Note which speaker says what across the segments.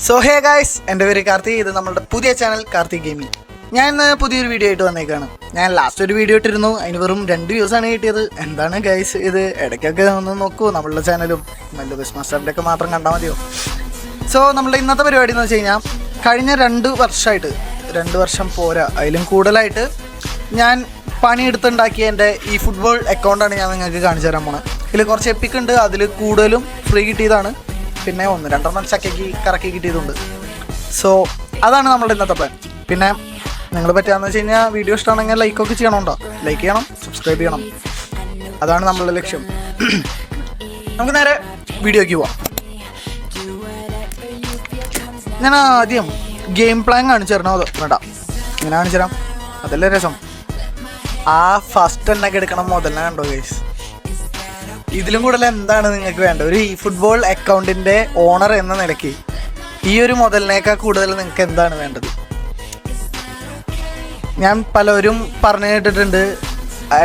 Speaker 1: So hey guys, എൻ്റെ പേര് കാർത്തിക്. ഇത് നമ്മളുടെ പുതിയ ചാനൽ കാർത്തിക് ഗെയിമിംഗ്. ഞാൻ ഇന്ന് പുതിയൊരു വീഡിയോ ആയിട്ട് വന്നേക്കാണ്. ഞാൻ ലാസ്റ്റ് ഒരു വീഡിയോ ഇട്ടിരുന്നു, അതിന് വെറും 2 വ്യൂസാണ് കിട്ടിയത്. എന്താണ് ഗൈസ് ഇത്? ഇടയ്ക്കൊക്കെ ഒന്ന് നോക്കൂ, നമ്മളുടെ ചാനലും നല്ല ബെസ്റ്റ് മാസ്റ്ററിൻ്റെ ഒക്കെ മാത്രം കണ്ടാൽ മതിയോ? സോ നമ്മളുടെ ഇന്നത്തെ പരിപാടി എന്ന് വെച്ച് കഴിഞ്ഞാൽ, കഴിഞ്ഞ 2 വർഷമായിട്ട്, 2 വർഷം പോരാ അതിലും കൂടുതലായിട്ട് ഞാൻ പണിയെടുത്തുണ്ടാക്കിയ എൻ്റെ ഈ ഫുട്ബോൾ അക്കൗണ്ടാണ് ഞാൻ നിങ്ങൾക്ക് കാണിച്ചു തരാൻ പോണത്. ഇതിൽ കുറച്ച് എപ്പിക് ഉണ്ട്, അതിൽ കൂടുതലും ഫ്രീ കിട്ടിയതാണ്, പിന്നെ 1-2 ചക്കയ്ക്ക് കറക്കി കിട്ടിയതുണ്ട്. സോ അതാണ് നമ്മുടെ ഇന്നത്തെ പ്ലാൻ. പിന്നെ നിങ്ങൾ പറ്റുകയെന്ന് വെച്ച് കഴിഞ്ഞാൽ വീഡിയോ ഇഷ്ടമാണെങ്കിൽ ലൈക്കൊക്കെ ചെയ്യണമുണ്ടോ? ലൈക്ക് ചെയ്യണം, സബ്സ്ക്രൈബ് ചെയ്യണം, അതാണ് നമ്മളുടെ ലക്ഷ്യം. നമുക്ക് നേരെ വീഡിയോയ്ക്ക് പോവാം. ഞാൻ ആദ്യം ഗെയിം പ്ലാൻ കാണിച്ചു തരണോ? അതോ വേണ്ട, ഇങ്ങനെ കാണിച്ചു തരാം, അതല്ലേ രസം. ആ ഫസ്റ്റ് എന്നൊക്കെ എടുക്കണം മുതലിനെ കണ്ടോ ഗൈസ്? ഇതിലും കൂടുതൽ എന്താണ് നിങ്ങൾക്ക് വേണ്ടത്? ഒരു ഈ ഫുട്ബോൾ അക്കൗണ്ടിൻ്റെ ഓണർ എന്ന നിലയ്ക്ക് ഈ ഒരു മുതലിനേക്കാൾ കൂടുതൽ നിങ്ങൾക്ക് എന്താണ് വേണ്ടത്? ഞാൻ പലരും പറഞ്ഞു കേട്ടിട്ടുണ്ട്,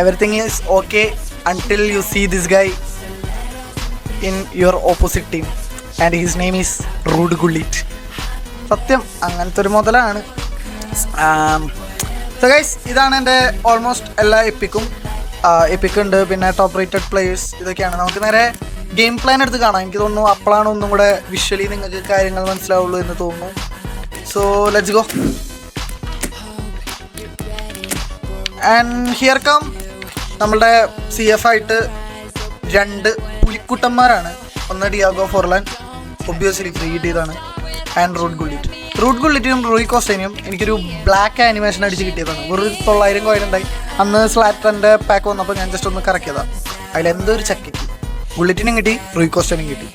Speaker 1: everything is okay until you see this guy in your opposite team and his name is Ruud Gullit. സത്യം, അങ്ങനത്തെ ഒരു മുതലാണ്. സോ ഗൈസ്, ഇതാണ് എൻ്റെ ഓൾമോസ്റ്റ് എല്ലാ എപ്പിക്കും. എപ്പിക് ഉണ്ട്, പിന്നെ ടോപ്പ് റേറ്റഡ് പ്ലേയേഴ്സ്, ഇതൊക്കെയാണ്. നമുക്ക് നേരെ ഗെയിം പ്ലാൻ എടുത്ത് കാണാം. എനിക്ക് തോന്നുന്നു അപ്പോഴാണ് ഒന്നും കൂടെ വിഷ്വലി നിങ്ങൾക്ക് കാര്യങ്ങൾ മനസ്സിലാവുള്ളൂ എന്ന് തോന്നുന്നു. So let's go. And here come നമ്മളുടെ CF ആയിട്ട് 2 പുലിക്കുട്ടന്മാരാണ്. ഒന്ന് ഡിയാഗോ ഫോർലാൻ, ഒബ്വിയസ്ലി ഫ്രീ കിട്ടിയതാണ്, ആൻഡ് റൂഡ് ഗുള്ളിറ്റും റൂയി കോസ്റ്റേനും എനിക്കൊരു ബ്ലാക്ക് ആനിമേഷൻ അടിച്ച് കിട്ടിയതാണ്. വെറും 900 കോയിൻ ഉണ്ടായി. അന്ന് സ്ലാറ്ററിൻ്റെ പാക്ക് വന്നപ്പോൾ ഞാൻ ജസ്റ്റ് ഒന്ന് കറക്കിയതാണ്. അതിലെന്തൊരു ചക്കയ്ക്ക് ഗുള്ളിറ്റിനും കിട്ടി, റൂയി കോസ്റ്റേനും കിട്ടി.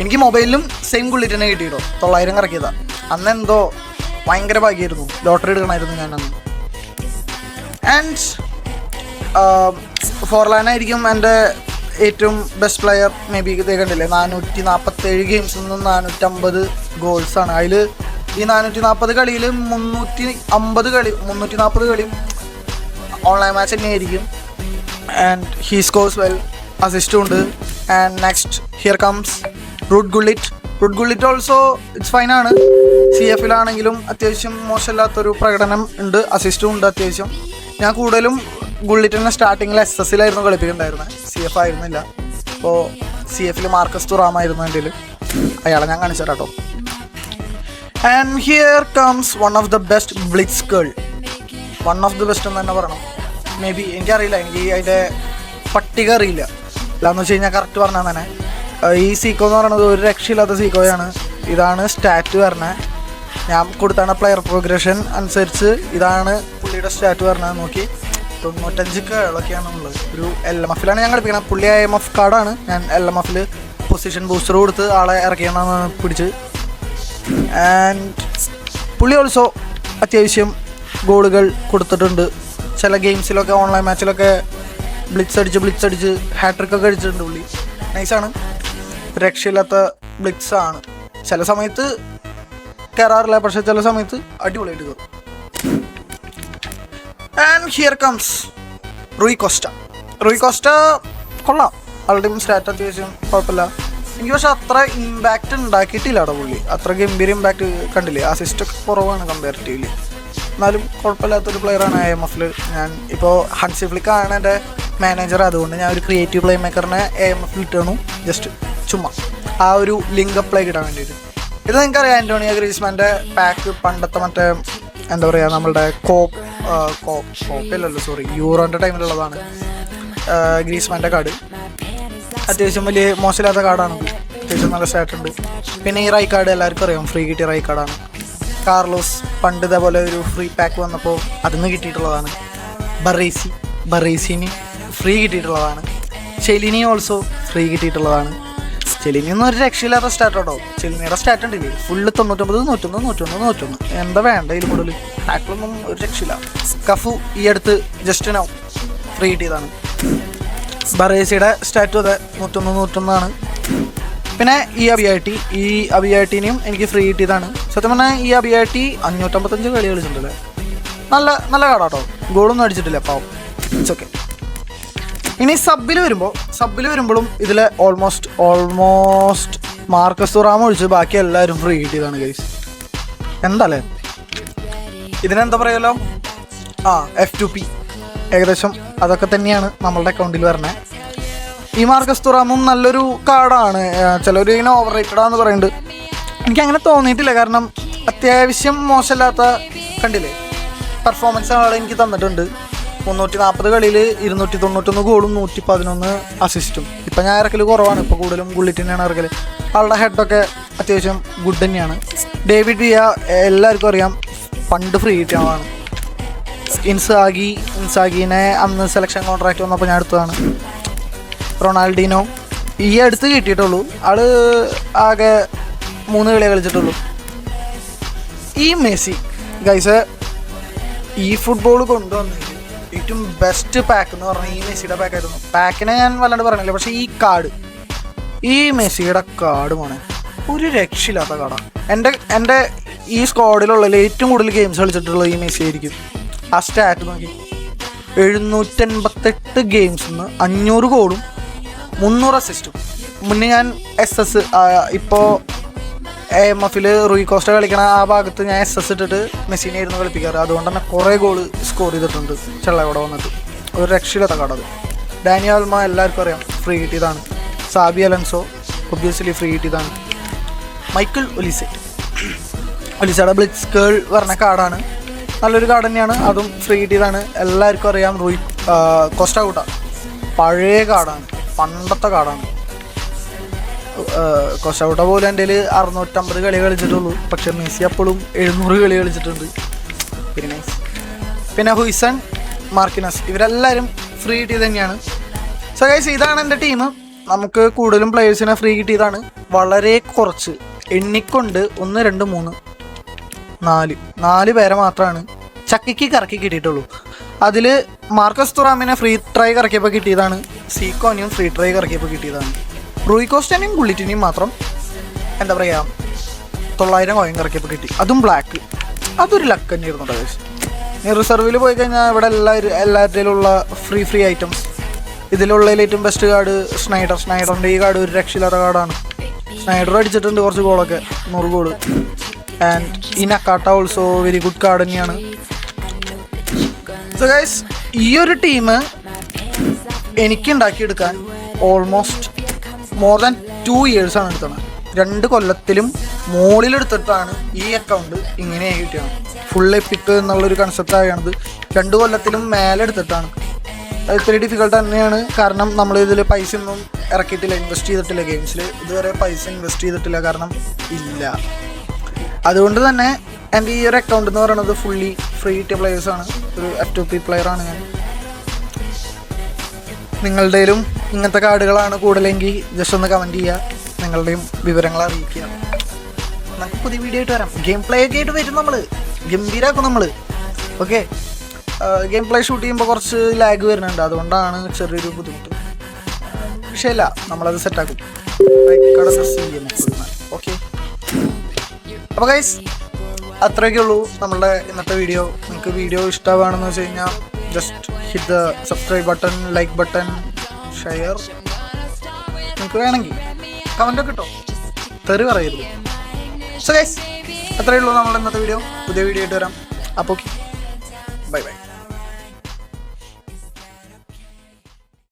Speaker 1: എനിക്ക് മൊബൈലിലും സെയിം ഗുള്ളിറ്റിനെ കിട്ടിയിട്ടോ, 900 കറക്കിയതാണ്. അന്ന് എന്തോ ഭയങ്കര ഭാഗ്യമായിരുന്നു, ലോട്ടറി എടുക്കണമായിരുന്നു ഞാൻ അന്ന്. ആൻഡ് ഫോർലാനായിരിക്കും എൻ്റെ ഏറ്റവും ബെസ്റ്റ് പ്ലെയർ. മേ ബി ഇതേ കണ്ടില്ലേ, 447 ഗെയിംസിൽ നിന്നും 450 ഗോൾസാണ്. അതിൽ ഈ 440 കളിയിൽ 340 കളിയും ഓൺലൈൻ മാച്ച് തന്നെയായിരിക്കും. ആൻഡ് ഹീ സ്കോർസ് വെൽ, അസിസ്റ്റും ഉണ്ട്. And next here comes Ruud Gullit also it's ഫൈനാണ്. CFലാണെങ്കിലും അത്യാവശ്യം മോശമില്ലാത്തൊരു പ്രകടനം ഉണ്ട്, അസിസ്റ്റും ഉണ്ട് അത്യാവശ്യം. ഞാൻ കൂടുതലും ഗുള്ളിറ്റിനെ സ്റ്റാർട്ടിങ്ങിൽ SSലായിരുന്നു കളിപ്പിക്കുന്നുണ്ടായിരുന്നത്, CF ആയിരുന്നില്ല. അപ്പോൾ CFൽ മാർക്കസ് തുറാമായിരുന്നു എൻ്റെ കയ്യിൽ, അയാളെ ഞാൻ കാണിച്ചു തരാം കേട്ടോ. And here comes one of the best blitz girl. One of the best എന്ന് തന്നെ പറയണം. മേ ബി എനിക്കറിയില്ല, എനിക്ക് അതിൻ്റെ പട്ടിക അറിയില്ല. അല്ലാന്ന് വെച്ച് കഴിഞ്ഞാൽ കറക്റ്റ് പറഞ്ഞാൽ തന്നെ ഈ സീക്കോ എന്ന് പറയുന്നത് ഒരു രക്ഷയില്ലാത്ത സീക്കോയാണ്. ഇതാണ് സ്റ്റാറ്റ് പറഞ്ഞത്. ഞാൻ കൊടുത്താണ് പ്ലെയർ പ്രോഗ്രഷൻ അനുസരിച്ച് ഇതാണ് പുള്ളിയുടെ സ്റ്റാറ്റ് പറഞ്ഞത്. നോക്കി 95 കേളൊക്കെയാണ് ഉള്ളത്. ഒരു LMFലാണ് ഞാൻ കളിപ്പിക്കണം. പുള്ളി IMF കാർഡാണ്. ഞാൻ LMFൽ പൊസിഷൻ ബൂസ്റ്റർ കൊടുത്ത് ആളെ ഇറക്കിയെന്നാണ് പിടിച്ച്. ആൻഡ് പുള്ളി ഓൾസോ അത്യാവശ്യം ഗോളുകൾ കൊടുത്തിട്ടുണ്ട്. ചില ഗെയിംസിലൊക്കെ ഓൺലൈൻ മാച്ചിലൊക്കെ ബ്ലിറ്റ്സ് അടിച്ച് ഹാട്രിക്കൊക്കെ അടിച്ചിട്ടുണ്ട് പുള്ളി. നൈസാണ്, രക്ഷയില്ലാത്ത ബ്ലിറ്റ്സ് ആണ്. ചില സമയത്ത് കയറാറില്ല, പക്ഷേ ചില സമയത്ത് അടിപൊളിയായിട്ട് കയറും. And here comes Rui Costa കൊള്ളാം. ആളുടെയും സ്റ്റാറ്റ് അത്യാവശ്യം കുഴപ്പമില്ല. എനിക്ക് പക്ഷെ അത്ര ഇമ്പാക്റ്റ് ഉണ്ടാക്കിയിട്ടില്ല അവിടെ പുള്ളി. അത്ര ഗംഭീര ഇമ്പാക്റ്റ് കണ്ടില്ലേ? അസിസ്റ്റൊക്കെ കുറവാണ് കമ്പാരിറ്റീവ്ലി, എന്നാലും കുഴപ്പമില്ലാത്തൊരു പ്ലെയറാണ് IMFൽ. ഞാൻ ഇപ്പോൾ ഹൺസി ഫ്ലിക്കാണ് എൻ്റെ മാനേജർ, അതുകൊണ്ട് ഞാൻ ഒരു ക്രിയേറ്റീവ് പ്ലേ മേക്കറിനെ IMFൽ ഇട്ടാണ്, ജസ്റ്റ് ചുമ്മാ ആ ഒരു ലിങ്ക് അപ്ലൈ കിട്ടാൻ വേണ്ടിയിട്ട്. ഇത് നിങ്ങൾക്കറിയാം, ആൻ്റോണിയോ ഗ്രീസ്മാൻ്റെ പാക്ക് പണ്ടത്തെ മറ്റേ എന്താ പറയുക, നമ്മളുടെ കോപ്പല്ലല്ലോ, സോറി, യൂറോൻ്റെ ടൈമിലുള്ളതാണ്. ഗ്രീസ്മാൻ്റെ കാർഡ് അത്യാവശ്യം വലിയ മോശമില്ലാത്ത കാർഡാണ്, അത്യാവശ്യം നല്ല സ്റ്റാറ്റ് ഉണ്ട്. പിന്നെ ഈ റൈ കാർഡ് എല്ലാവർക്കും അറിയാം, ഫ്രീ കിട്ടിയ റൈ കാർഡാണ്. കാർലോസ് പണ്ട് ഇതേപോലെ ഒരു ഫ്രീ പാക്ക് വന്നപ്പോൾ അതിന്ന് കിട്ടിയിട്ടുള്ളതാണ്. ബറേസിന് ഫ്രീ കിട്ടിയിട്ടുള്ളതാണ്. ചെലിനി ഓൾസോ ഫ്രീ കിട്ടിയിട്ടുള്ളതാണ്. ചെലിനി ഒന്നും ഒരു രക്ഷയില്ലാത്ത സ്റ്റാറ്റ് കേട്ടോ. ചെലിനിയുടെ സ്റ്റാറ്റ് ഉണ്ടില്ലേ, ഫുള്ള് 99, 101 എന്താ വേണ്ട ഇതിൽ കൂടുതൽ. ടാക്കിലൊന്നും ഒരു രക്ഷയില്ല. കഫു ഈ അടുത്ത് ജസ്റ്റ് നൗ ഫ്രീ കിട്ടിയതാണ്. ബറേസിയുടെ സ്റ്റാറ്റും അതെ 101 പിന്നെ ഈ അബിയാട്ടിനെയും എനിക്ക് ഫ്രീ കിട്ടിയതാണ്. സത്യം പറഞ്ഞാൽ ഈ അബിയാട്ടി 555 കളി കളിച്ചിട്ടുണ്ടല്ലേ, നല്ല കാർഡാട്ടോ. ഗോളൊന്നും അടിച്ചിട്ടില്ല പാവം, ഇറ്റ്സ് ഓക്കെ. ഇനി സബ്ബിൽ വരുമ്പോഴും ഇതിൽ ഓൾമോസ്റ്റ് മാർക്കസ് തുറാമ ഒഴിച്ച് ബാക്കി എല്ലാവരും ഫ്രീ കിട്ടിയതാണ് ഗൈസ്. എന്താല്ലേ ഇതിനെന്താ പറയുമല്ലോ, F2P ഏകദേശം അതൊക്കെ തന്നെയാണ് നമ്മളുടെ അക്കൗണ്ടിൽ വരണേ. ഈ മാർക്കസ് തുറാമും നല്ലൊരു കാർഡാണ്. ചിലർ ഇങ്ങനെ ഓവർ റേറ്റഡാന്ന് പറയുന്നുണ്ട്. എനിക്കങ്ങനെ തോന്നിയിട്ടില്ല. കാരണം അത്യാവശ്യം മോശമില്ലാത്ത കണ്ടില്ലേ പെർഫോമൻസ് ആൾ എനിക്ക് തന്നിട്ടുണ്ട്. 340 കളിയിൽ 291 ഗോളും 111 അസിസ്റ്റും. ഇപ്പം ഞാൻ ഇറക്കൽ കുറവാണ്, ഇപ്പോൾ കൂടുതലും ഗുള്ളിറ്റ് തന്നെയാണ് ഇറക്കൽ. ആളുടെ ഹെഡൊക്കെ അത്യാവശ്യം ഗുഡ് തന്നെയാണ്. ഡേവിഡ് വിയ എല്ലാവർക്കും അറിയാം, പണ്ട് ഫ്രീ കിട്ടിയതാണ്. ഇൻസാഗീനെ അന്ന് സെലക്ഷൻ കോൺട്രാക്റ്റ് വന്നപ്പോൾ ഞാൻ എടുത്തതാണ്. റൊണാൾഡീനോ ഈ അടുത്ത് കിട്ടിയിട്ടുള്ളൂ. ആള് ആകെ 3 കളിയെ കളിച്ചിട്ടുള്ളൂ. ഈ മെസ്സി ഗൈസ് ഈ ഫുട്ബോൾ കൊണ്ടുവന്നത് ഏറ്റവും ബെസ്റ്റ് പാക്ക് എന്ന് പറഞ്ഞാൽ ഈ മെസ്സിയുടെ പാക്കായിരുന്നു. പാക്കിനെ ഞാൻ വല്ലാണ്ട് പറഞ്ഞില്ല, പക്ഷേ ഈ മെസ്സിയുടെ കാർഡ് പോണേ ഒരു രക്ഷയില്ലാത്ത കാർഡാണ്. എൻ്റെ ഈ സ്ക്വാഡിലുള്ളതിൽ ഏറ്റവും കൂടുതൽ ഗെയിംസ് കളിച്ചിട്ടുള്ളത് ഈ മെസ്സി ആയിരിക്കും. ആ സ്റ്റാറ്റ് നോക്കി 788 ഗെയിംസിൽ നിന്ന് 500 ഗോളും 300 അസിസ്റ്റും. മുന്നേ ഞാൻ SS ഇപ്പോൾ AMFൽ റൂയി കോസ്റ്റ കളിക്കണ ആ ഭാഗത്ത് ഞാൻ SS ഇട്ടിട്ട് മെസ്സിനെ ആയിരുന്നു കളിപ്പിക്കാറ്. അതുകൊണ്ട് തന്നെ കുറേ ഗോള് സ്കോർ ചെയ്തിട്ടുണ്ട് ചെള്ളയോടെ വന്നിട്ട്. ഒരു രക്ഷയില്ലാത്ത കാർഡത്. ഡാനി ആൽമ എല്ലാവർക്കും അറിയാം, ഫ്രീ കിട്ടിയതാണ്. സാബി അലൻസോ ഒബ്വിയസ്ലി ഫ്രീ കിട്ടിയതാണ്. മൈക്കിൾ ഒലിസയുടെ ബ്ലിറ്റ്സ് കേൾ പറഞ്ഞ കാർഡാണ്. നല്ലൊരു കാർഡ് തന്നെയാണ്, അതും ഫ്രീ കിട്ടിയതാണ്. എല്ലാവർക്കും അറിയാം റൂയി കോസ്റ്റ കൂട്ട പഴയ കാർഡാണ്, പണ്ടത്തെ കാർഡാണ്. കോസ്റ്റ പോലും എൻ്റെ 650 കളി കളിച്ചിട്ടുള്ളൂ. പക്ഷെ മെസ്സി അപ്പോഴും 700 കളി കളിച്ചിട്ടുണ്ട്. പിന്നെ ഹുയ്സൺ, മാർക്കിനസ് ഇവരെല്ലാവരും ഫ്രീ കിട്ടിയത് തന്നെയാണ്. സോ ഗൈസ് ഇതാണ് എൻ്റെ ടീം. നമുക്ക് കൂടുതലും പ്ലേയേഴ്സിനെ ഫ്രീ കിട്ടിയതാണ്. വളരെ കുറച്ച് എണ്ണിക്കൊണ്ട് 1 2 3 4 പേരെ മാത്രമാണ് ചക്കിക്ക് കറക്കി കിട്ടിയിട്ടുള്ളൂ. അതിൽ മാർക്കസ് തുറാമിനെ ഫ്രീ ട്രൈ കറക്കിയപ്പോൾ കിട്ടിയതാണ്. സീക്കോനെയും ഫ്രീ ട്രൈ കറക്കിയപ്പോൾ കിട്ടിയതാണ്. റൂയി കോസ്റ്റനെയും ഗുള്ളിറ്റിനെയും മാത്രം എന്താ പറയുക 900 കോയിൻ കറക്കിയപ്പോൾ കിട്ടി. അതും ബ്ലാക്ക്. അതൊരു ലക്ക് തന്നെയായിരുന്നു ഗൈസ്. ഇനി റിസർവിൽ പോയി കഴിഞ്ഞാൽ ഇവിടെ എല്ലാവരുടെയിലുള്ള ഫ്രീ ഐറ്റംസ്. ഇതിലുള്ളതിൽ ഏറ്റവും ബെസ്റ്റ് കാർഡ് സ്നൈഡറിൻ്റെ ഈ കാർഡ് ഒരു രക്ഷയില്ലാത്ത കാർഡാണ്. സ്നൈഡർ അടിച്ചിട്ടുണ്ട് കുറച്ച് ഗോളൊക്കെ, 100 ഗോള്. ആൻഡ് ഈ Nakata also very good card തന്നെയാണ്. സോ ഗൈസ് ഈ ഒരു ടീം എനിക്ക് ഉണ്ടാക്കിയെടുക്കാൻ ഓൾമോസ്റ്റ് മോർ ദാൻ 2 years ആണ് എടുത്തത്. 2 കൊല്ലത്തിലും മുകളിലെടുത്തിട്ടാണ് ഈ അക്കൗണ്ട് ഇങ്ങനെ കിട്ടിയത്. ഫുൾ എപ്പിക്ക് എന്നുള്ളൊരു കൺസെപ്റ്റ് ആയത് 2 കൊല്ലത്തിലും മേലെ എടുത്തിട്ടാണ്. അത് ഇത്തിരി ഡിഫിക്കൽട്ട് തന്നെയാണ്. കാരണം നമ്മൾ ഇതിൽ പൈസ ഒന്നും ഇറക്കിയിട്ടില്ല, ഇൻവെസ്റ്റ് ചെയ്തിട്ടില്ല. ഗെയിംസിൽ ഇതുവരെ പൈസ ഇൻവെസ്റ്റ് ചെയ്തിട്ടില്ല, കാരണം ഇല്ല. അതുകൊണ്ട് തന്നെ എൻ്റെ ഈ ഒരു അക്കൗണ്ട് എന്ന് പറയുന്നത് ഫുള്ളി ഫ്രീ കിട്ടിയ പ്ലേയേഴ്സാണ്. ഒരു F2P പ്ലെയറാണ് ഞാൻ. നിങ്ങളുടെയും ഇങ്ങനത്തെ കാർഡുകളാണ് കൂടുതലെങ്കിൽ ജസ്റ്റ് ഒന്ന് കമൻറ്റ് ചെയ്യുക, നിങ്ങളുടെയും വിവരങ്ങൾ അറിയിക്കുക. നമുക്ക് പുതിയ വീഡിയോ ആയിട്ട് വരാം. ഗെയിം പ്ലേ ഒക്കെ ആയിട്ട് വരും, നമ്മൾ ഗംഭീരമാക്കും നമ്മൾ. ഓക്കെ, ഗെയിം പ്ലേ ഷൂട്ട് ചെയ്യുമ്പോൾ കുറച്ച് ലാഗ് വരുന്നുണ്ട്, അതുകൊണ്ടാണ് ചെറിയൊരു ബുദ്ധിമുട്ട്. വിഷയമില്ല, നമ്മളത് സെറ്റാക്കും. ഓക്കെ, അപ്പോൾ ഗൈസ് അത്രയൊക്കെ ഉള്ളൂ നമ്മളുടെ ഇന്നത്തെ വീഡിയോ. നിങ്ങൾക്ക് വീഡിയോ ഇഷ്ടമാണെന്ന് വെച്ച് കഴിഞ്ഞാൽ just hit the subscribe button, like button, share. നിങ്ങൾക്ക് വേണമെങ്കിൽ കമൻറ്റൊക്കെ കിട്ടോ, തെറി പറയരുത്. സോ ഗൈസ് അത്രയേ ഉള്ളൂ നമ്മളുടെ ഇന്നത്തെ വീഡിയോ. പുതിയ വീഡിയോ ആയിട്ട് വരാം. അപ്പോൾ